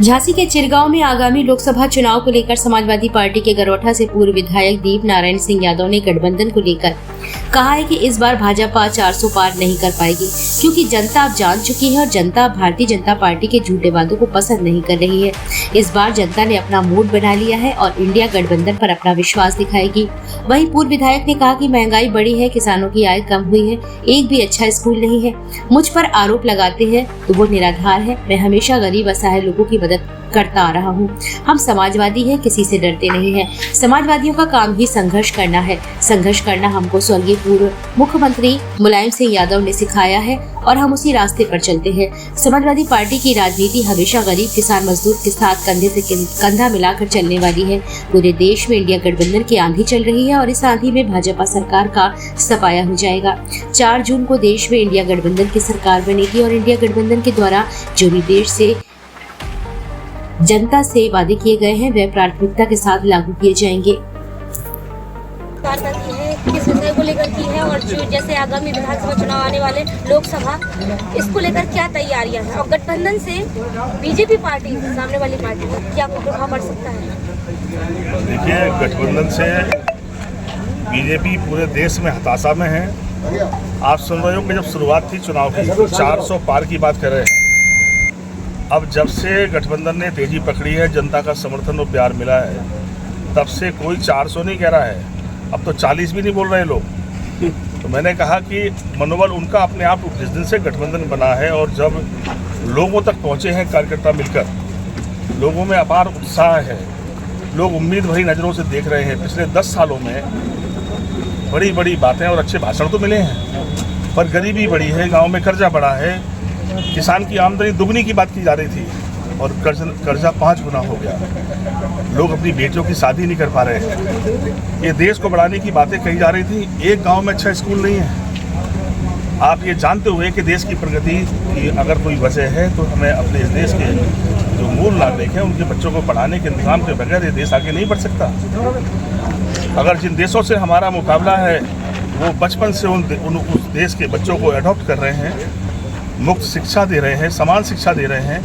झांसी के चिरगांव में आगामी लोकसभा चुनाव को लेकर समाजवादी पार्टी के गरोठा से पूर्व विधायक दीप नारायण सिंह यादव ने गठबंधन को लेकर कहा है कि इस बार भाजपा 400 पार नहीं कर पाएगी, क्योंकि जनता अब जान चुकी है और जनता अब भारतीय जनता पार्टी के झूठे वादों को पसंद नहीं कर रही है। इस बार जनता ने अपना मूड बना लिया है और इंडिया गठबंधन पर अपना विश्वास दिखाएगी। वहीं पूर्व विधायक ने कहा कि महंगाई बढ़ी है, किसानों की आय कम हुई है, एक भी अच्छा स्कूल नहीं है। मुझ पर आरोप लगाते हैं तो वो निराधार है। मैं हमेशा गरीब असहाय लोगों की मदद करता आ रहा हूँ। हम समाजवादी हैं, किसी से डरते नहीं हैं। समाजवादियों का काम ही संघर्ष करना है। संघर्ष करना हमको स्वर्गीय पूर्व मुख्यमंत्री मुलायम सिंह यादव ने सिखाया है और हम उसी रास्ते पर चलते हैं। समाजवादी पार्टी की राजनीति हमेशा गरीब किसान मजदूर के साथ कंधे से कंधा मिलाकर चलने वाली है। पूरे देश में इंडिया गठबंधन की आंधी चल रही है और इस आंधी में भाजपा सरकार का सफाया हो जाएगा। 4 जून को देश में इंडिया गठबंधन की सरकार बनेगी और इंडिया गठबंधन के द्वारा जो भी देश से जनता से वादे किए गए हैं वह प्राथमिकता के साथ लागू किए जाएंगे। किस विषय को लेकर की है और जो जैसे आगामी विधानसभा चुनाव आने वाले लोकसभा, इसको लेकर क्या तैयारियां हैं और गठबंधन से बीजेपी पार्टी सामने वाली पार्टी को क्या प्रभाव पड़ सकता है? देखिए, गठबंधन से बीजेपी पूरे देश में हताशा में है। आप सुन रहे हो कि जब शुरुआत थी चुनाव की 400 पार की बात कर रहे हैं। अब जब से गठबंधन ने तेजी पकड़ी है, जनता का समर्थन और प्यार मिला है, तब से कोई 400 नहीं कह रहा है, अब तो 40 भी नहीं बोल रहे लोग। तो मैंने कहा कि मनोबल उनका अपने आप जिस दिन से गठबंधन बना है और जब लोगों तक पहुंचे हैं कार्यकर्ता मिलकर, लोगों में अपार उत्साह है। लोग उम्मीद भरी नज़रों से देख रहे हैं। पिछले 10 सालों में बड़ी बड़ी बातें और अच्छे भाषण तो मिले हैं, पर गरीबी बढ़ी है, गाँव में कर्जा बढ़ा है, किसान की आमदनी दुगनी की बात की जा रही थी और कर्जा 5 गुना हो गया। लोग अपनी बेटियों की शादी नहीं कर पा रहे हैं। ये देश को बढ़ाने की बातें कही जा रही थी। एक गांव में अच्छा स्कूल नहीं है। आप ये जानते हुए कि देश की प्रगति की अगर कोई वजह है तो हमें अपने इस देश के जो मूल नागरिक हैं उनके बच्चों को पढ़ाने के इंतजाम के बगैर ये देश आगे नहीं बढ़ सकता। अगर जिन देशों से हमारा मुकाबला है वो बचपन से उस देश के बच्चों को एडॉप्ट कर रहे हैं, मुफ्त शिक्षा दे रहे हैं, समान शिक्षा दे रहे हैं,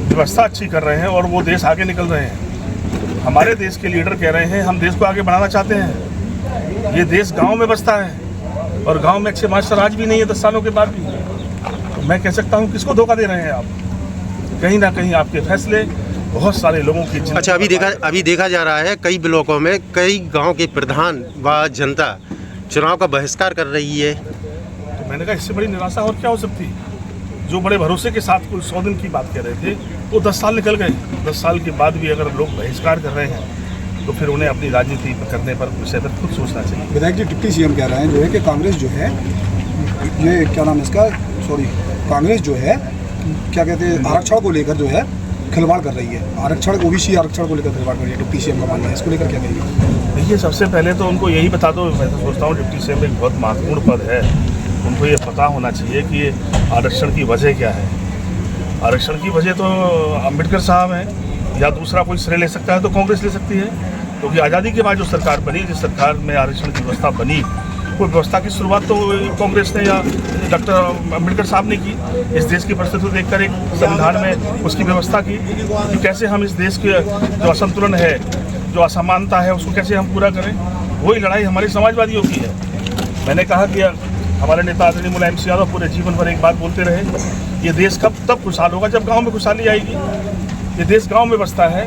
व्यवस्था अच्छी कर रहे हैं और वो देश आगे निकल रहे हैं। हमारे देश के लीडर कह रहे हैं हम देश को आगे बढ़ाना चाहते हैं। ये देश गांव में बसता है और गांव में अच्छे मास्टर आज भी नहीं है 10 सालों के बाद भी। तो मैं कह सकता हूं किसको धोखा दे रहे हैं आप? कहीं ना कहीं आपके फैसले बहुत सारे लोगों की अच्छा, अभी देखा जा रहा है कई ब्लॉकों में कई गाँव के प्रधान व जनता चुनाव का बहिष्कार कर रही है। तो मैंने कहा इससे बड़ी निराशा और क्या हो सकती? जो बड़े भरोसे के साथ कुल 100 दिन की बात कह रहे थे वो 10 साल निकल गए। 10 साल के बाद भी अगर लोग बहिष्कार कर रहे हैं तो फिर उन्हें अपनी राजनीति करने पर विषय पर खुद सोचना चाहिए। विधायक जी डिप्टी सीएम कह रहे हैं जो है कि कांग्रेस जो है ये क्या नाम है इसका कांग्रेस जो है क्या कहते हैं आरक्षण को लेकर जो है खिलवाड़ कर रही है। आरक्षण ओबीसी आरक्षण को लेकर खिलवाड़ कर रही है, डिप्टी सीएम का मानना है। इसको लेकर क्या कहेंगे? देखिए, सबसे पहले तो उनको यही बता दो। मैं तो सोचता हूँ डिप्टी सीएम एक बहुत महत्वपूर्ण पद है, उनको ये पता होना चाहिए कि ये आरक्षण की वजह क्या है। आरक्षण की वजह तो अम्बेडकर साहब हैं, या दूसरा कोई श्रेय ले सकता है तो कांग्रेस ले सकती है, क्योंकि आज़ादी के बाद जो सरकार बनी, जिस सरकार में आरक्षण की व्यवस्था बनी, वो व्यवस्था की शुरुआत तो कांग्रेस ने या डॉक्टर अम्बेडकर साहब ने की। इस देश की परिस्थिति देखकर एक संविधान में उसकी व्यवस्था की कि कैसे हम इस देश के जो असंतुलन है, जो असमानता है, उसको कैसे हम पूरा करें। वही लड़ाई हमारी समाजवादियों की है। मैंने कहा कि हमारे नेता आदरणीय मुलायम सिंह यादव पूरे जीवन भर एक बात बोलते रहे, ये देश कब तब खुशहाल होगा जब गांव में खुशहाली आएगी। ये देश गांव में बसता है।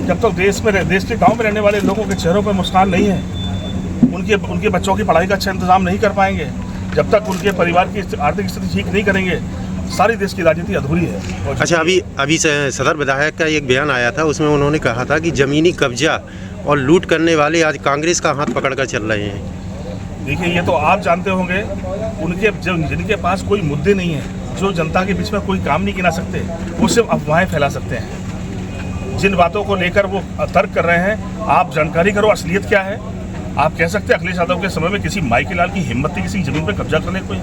जब तक देश के गांव में रहने वाले लोगों के चेहरों पर मुस्कान नहीं है, उनके बच्चों की पढ़ाई का अच्छा इंतजाम नहीं कर पाएंगे, जब तक उनके परिवार की आर्थिक स्थिति ठीक नहीं करेंगे, सारी देश की राजनीति अधूरी है। अच्छा, अभी सदर विधायक का एक बयान आया था, उसमें उन्होंने कहा था कि ज़मीनी कब्जा और लूट करने वाले आज कांग्रेस का हाथ पकड़कर चल रहे हैं। देखिए, ये तो आप जानते होंगे, जिनके पास कोई मुद्दे नहीं है, जो जनता के बीच में कोई काम नहीं गिना सकते, वो सिर्फ अफवाहें फैला सकते हैं। जिन बातों को लेकर वो तर्क कर रहे हैं, आप जानकारी करो असलियत क्या है। आप कह सकते हैं अखिलेश यादव के समय में किसी माइके लाल की हिम्मत थी किसी ज़मीन पर कब्जा करने कोई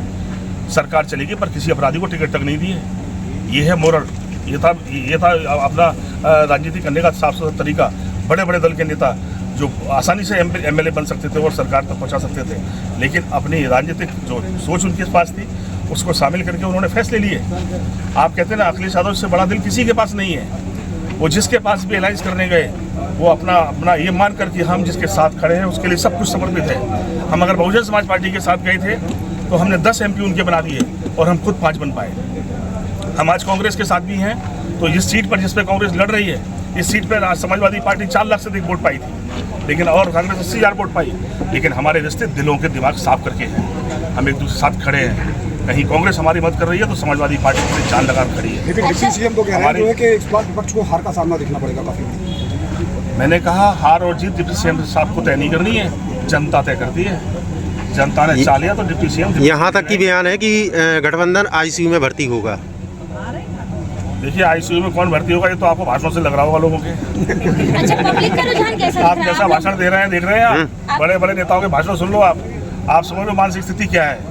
सरकार चलेगी, पर किसी अपराधी को टिकट तक नहीं दिए। ये है मोरल, ये था अपना राजनीति करने का साफ सुथरा तरीका। बड़े बड़े दल के नेता जो आसानी से एमएलए बन सकते थे और सरकार तक पहुंचा सकते थे, लेकिन अपनी राजनीतिक जो सोच उनके पास थी उसको शामिल करके उन्होंने फैसले लिए। आप कहते हैं ना अखिलेश यादव से बड़ा दिल किसी के पास नहीं है, वो जिसके पास भी अलायंस करने गए वो अपना ये मान कर कि हम जिसके साथ खड़े हैं उसके लिए सब कुछ समर्पित है। हम अगर बहुजन समाज पार्टी के साथ गए थे तो हमने 10 MP उनके बना दिए और हम खुद 5 बन पाए। हम आज कांग्रेस के साथ भी हैं, तो इस सीट पर जिस पे कांग्रेस लड़ रही है, इस सीट पर समाजवादी पार्टी 4 लाख से अधिक वोट पाई थी, लेकिन और कांग्रेस 80,000 वोट पाई। लेकिन हमारे रिश्ते दिलों के दिमाग साफ करके हैं, हम एक दूसरे के साथ खड़े हैं। कहीं कांग्रेस हमारी मदद कर रही है तो समाजवादी पार्टी पूरी जान लगा खड़ी है। लेकिन डिप्टी सीएम तो कह रहे हैं कि इस बार विपक्ष को हार का सामना देखना पड़ेगा काफी। मैंने कहा हार और जीत डिप्टी सीएम साहब को तय नहीं करनी है, जनता तय करती है। जनता ने चाह लिया तो डिप्टी सीएम। यहाँ तक की बयान है कि गठबंधन ICU में भर्ती होगा। देखिए ICU में कौन भर्ती होगा ये तो आपको भाषणों से लग रहा होगा लोगों के। अच्छा, पब्लिक का रुझान कैसा आप कैसा भाषण दे रहे हैं देख रहे हैं आप। बड़े बड़े नेताओं के भाषण सुन लो आप समझ लो मानसिक स्थिति क्या है।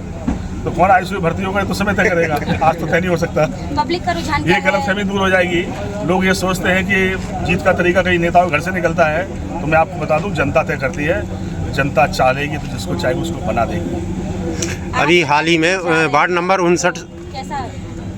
तो कौन ICU में भर्ती होगा ये तो समय तय करेगा, आज तो तय नहीं हो सकता। पब्लिक का रुझान ये गलतफहमी दूर हो जाएगी। लोग ये सोचते हैं कि जीत का तरीका कहीं नेताओं के घर से निकलता है, तो मैं आपको बता दूं जनता तय करती है। जनता चाहेगी तो जिसको चाहिए उसको बना देगी। अभी हाल ही में वार्ड नंबर 59 कैसा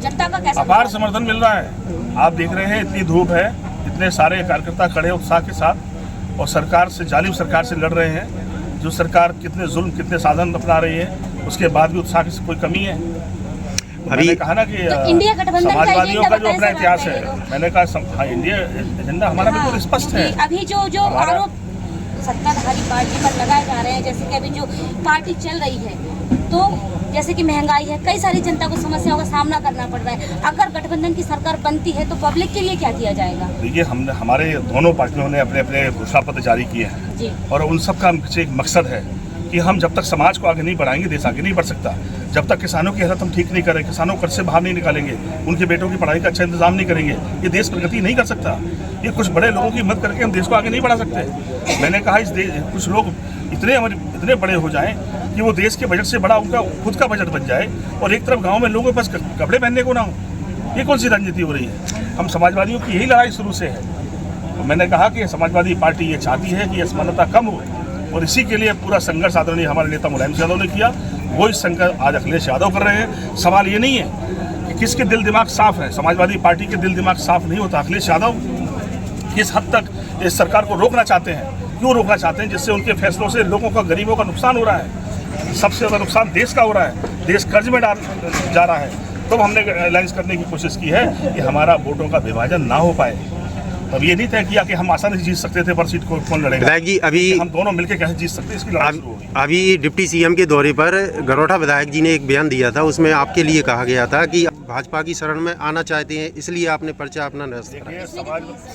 जनता का कैसा अपार समर्थन मिल रहा है। आप देख रहे हैं इतनी धूप है, इतने सारे कार्यकर्ता खड़े उत्साह के साथ और सरकार से, जालिम सरकार से लड़ रहे हैं। जो सरकार कितने जुल्म कितने साधन अपना रही है, उसके बाद भी उत्साह की कोई कमी है। तो मैंने कहा ना कि तो इंडिया गठबंधन का समाजवादियों का जो एजेंडा अपना इतिहास बताएं है, मैंने कहा हाँ इंडिया एजेंडा हमारा बिल्कुल स्पष्ट है। अभी जो आरोप सत्ताधारी पार्टी पर लगाए जा रहे हैं, जैसे कि अभी जो पार्टी चल रही है, तो जैसे कि महंगाई है, कई सारी जनता को समस्याओं का सामना करना पड़ रहा है। अगर गठबंधन की सरकार बनती है तो पब्लिक के लिए क्या किया जाएगा? देखिए हमारे दोनों पार्टियों ने अपने अपने घोषणा पत्र जारी किए हैं जी। और उन सब का एक मकसद है कि हम जब तक समाज को आगे नहीं बढ़ाएंगे देश आगे नहीं बढ़ सकता। जब तक किसानों की हालत हम ठीक नहीं करें, किसानों को कर्ज से बाहर नहीं निकालेंगे, उनके बेटों की पढ़ाई का अच्छा इंतजाम नहीं करेंगे, ये देश प्रगति नहीं कर सकता। ये कुछ बड़े लोगों की मदद करके हम देश को आगे नहीं बढ़ा सकते। मैंने कहा कुछ लोग इतने बड़े हो जाएं कि वो देश के बजट से बड़ा उनका खुद का बजट बन जाए और एक तरफ गाँव में लोगों के पास कपड़े पहनने को ना हो। ये कौन सी राजनीति हो रही है? हम समाजवादियों की यही लड़ाई शुरू से है। तो मैंने कहा कि समाजवादी पार्टी ये चाहती है कि असमानता कम हो और इसी के लिए पूरा संघर्ष आदरणीय हमारे नेता मुलायम सिंह यादव ने किया। वो इस संघर्ष आज अखिलेश यादव कर रहे हैं। सवाल ये नहीं है कि किसके दिल दिमाग साफ है, समाजवादी पार्टी के दिल दिमाग साफ नहीं होता। अखिलेश यादव किस हद तक इस सरकार को रोकना चाहते हैं, क्यों रोकना चाहते हैं, जिससे उनके फैसलों से लोगों का, गरीबों का नुकसान हो रहा है। सबसे ज़्यादा नुकसान देश का हो रहा है, देश कर्ज में जा रहा है। तो हमने अलायंस करने की कोशिश की है कि हमारा वोटों का विभाजन ना हो पाए। अब ये नहीं तय किया कि हम आसानी से जीत सकते थे पर सीट को कौन लड़ेगा। विधायक जी अभी हम दोनों मिलकर कैसे जीत सकते हैं, इसकी लड़ाई शुरू होगी। अभी डिप्टी CM के दौरे पर गरोठा विधायक जी ने एक बयान दिया था, उसमें आपके लिए कहा गया था कि भाजपा की शरण में आना चाहते हैं, इसलिए आपने पर्चा अपना निरस्त करा। देखिए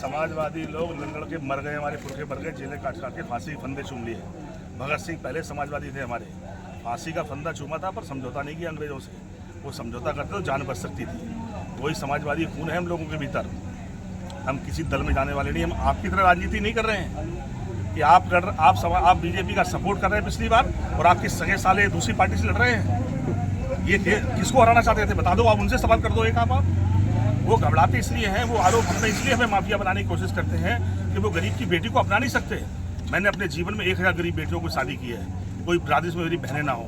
समाजवादी लोग लड़ के मर गए, हमारे पुरखे मर गए, जेलें काट के फांसी के फंदे चूम लिए। भगत सिंह पहले समाजवादी थे हमारे, फांसी का फंदा चूमा था पर समझौता नहीं किया अंग्रेजों से। वो समझौता करते तो जान बच सकती थी। वही समाजवादी खून है हम लोगों के भीतर। हम किसी दल में जाने वाले नहीं। हम आपकी तरह राजनीति नहीं कर रहे हैं कि आप बीजेपी का सपोर्ट कर रहे हैं पिछली बार और आपके सगे साले दूसरी पार्टी से लड़ रहे हैं। ये किसको हराना चाहते थे बता दो, आप उनसे सवाल कर दो। एक आप वो घबराते इसलिए हैं, वो आरोप हमने इसलिए हमें माफिया बनाने की कोशिश करते हैं कि वो गरीब की बेटी को अपना नहीं सकते। मैंने अपने जीवन में 1000 गरीब बेटियों को शादी की है, कोई बिरादरी में मेरी बहनें ना हो।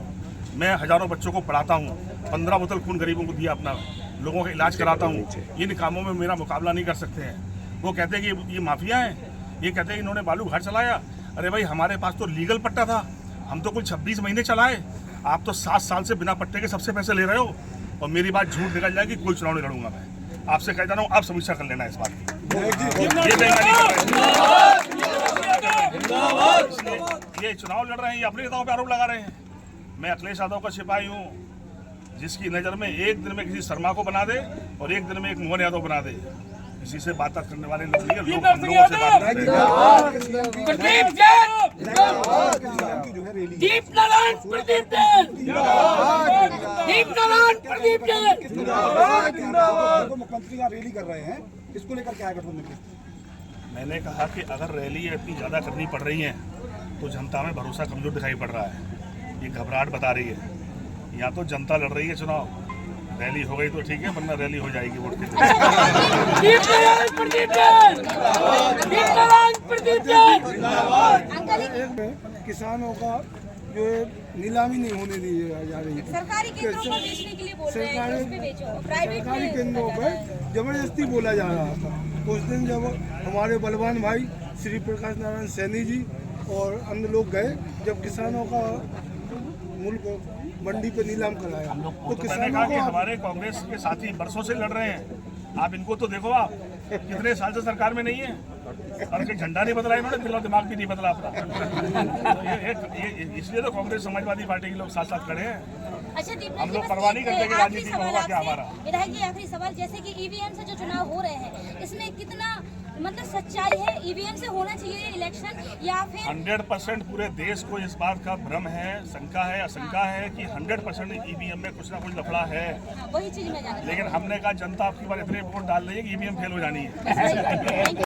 मैं हजारों बच्चों को पढ़ाता हूँ, 15 बोतल खून गरीबों को दिया अपना, लोगों का इलाज कराता हूँ। इन कामों में मेरा मुकाबला नहीं कर सकते हैं। वो कहते हैं कि ये माफिया हैं, ये कहते हैं कि इन्होंने बालू घाट चलाया। अरे भाई हमारे पास तो लीगल पट्टा था, हम तो कुल 26 महीने चलाए। आप तो 7 साल से बिना पट्टे के सबसे पैसे ले रहे हो और मेरी बात झूठ निकल जाएगी। कोई चुनाव नहीं लड़ूंगा मैं, आपसे कहता हूँ। आप समीक्षा कर लेना इस बात की। ये चुनाव लड़ रहे हैं, ये अपने नेताओं पर आरोप लगा रहे हैं। मैं अखिलेश यादव का सिपाही हूँ, जिसकी नज़र में एक दिन में किसी शर्मा को बना दे और एक दिन में एक मोहन यादव बना दे। किसी से बात करने वाले लोग नहीं है, लोग हम लोगों से बात करते हैं। मुख्यमंत्री यहाँ रैली कर रहे हैं, इसको लेकर क्या है गठबंधन? मैंने कहा कि अगर रैली इतनी ज़्यादा करनी पड़ रही है तो जनता में भरोसा कमजोर दिखाई पड़ रहा है। ये घबराहट बता रही है। यहाँ तो जनता लड़ रही है चुनाव, रैली हो गई तो ठीक है, वरना रैली हो जाएगी वोट के दिन। किसानों का जो है नीलामी नहीं होने दी जा रही है। सरकारी केंद्रों पर बेचने के लिए बोल रहे हैं, उस पे बेचो, प्राइवेट सरकारी केंद्रों पर जबरदस्ती बोला जा रहा था, उस दिन जब हमारे बलवान भाई श्री प्रकाश नारायण सैनी जी और अन्य लोग गए, जब किसानों का मुल्क मंडी पे नीलाम कराया, तो तो मैंने कहा कि हमारे कांग्रेस के साथी बरसों से लड़ रहे हैं, आप इनको तो देखो, आप कितने साल से सरकार में नहीं है और कोई झंडा नहीं बदला इन्होंने, दिलो दिमाग भी नहीं बदला अपना। तो ये इसलिए तो कांग्रेस समाजवादी पार्टी के लोग साथ साथ खड़े हैं। अच्छा दीपक हम जी, लोग बस परवाह नहीं एक करते कि आखिरी राजनीति में सवाल होगा क्या आपसे। हमारा। विधायक जी, आखिरी सवाल, जैसे कि ईवीएम से जो चुनाव हो रहे हैं, इसमें कितना मतलब सच्चाई है? ईवीएम से होना चाहिए इलेक्शन या फिर 100% पूरे देश को इस बात का भ्रम है, शंका है, आशंका है कि 100% ईवीएम में कुछ ना कुछ लफड़ा है, वही चीज मैं जानना लेकिन हमने कहा जनता आपकी बार इतने वोट डाल रही है कि ईवीएम फेल हो जानी है। चाहती हूँ।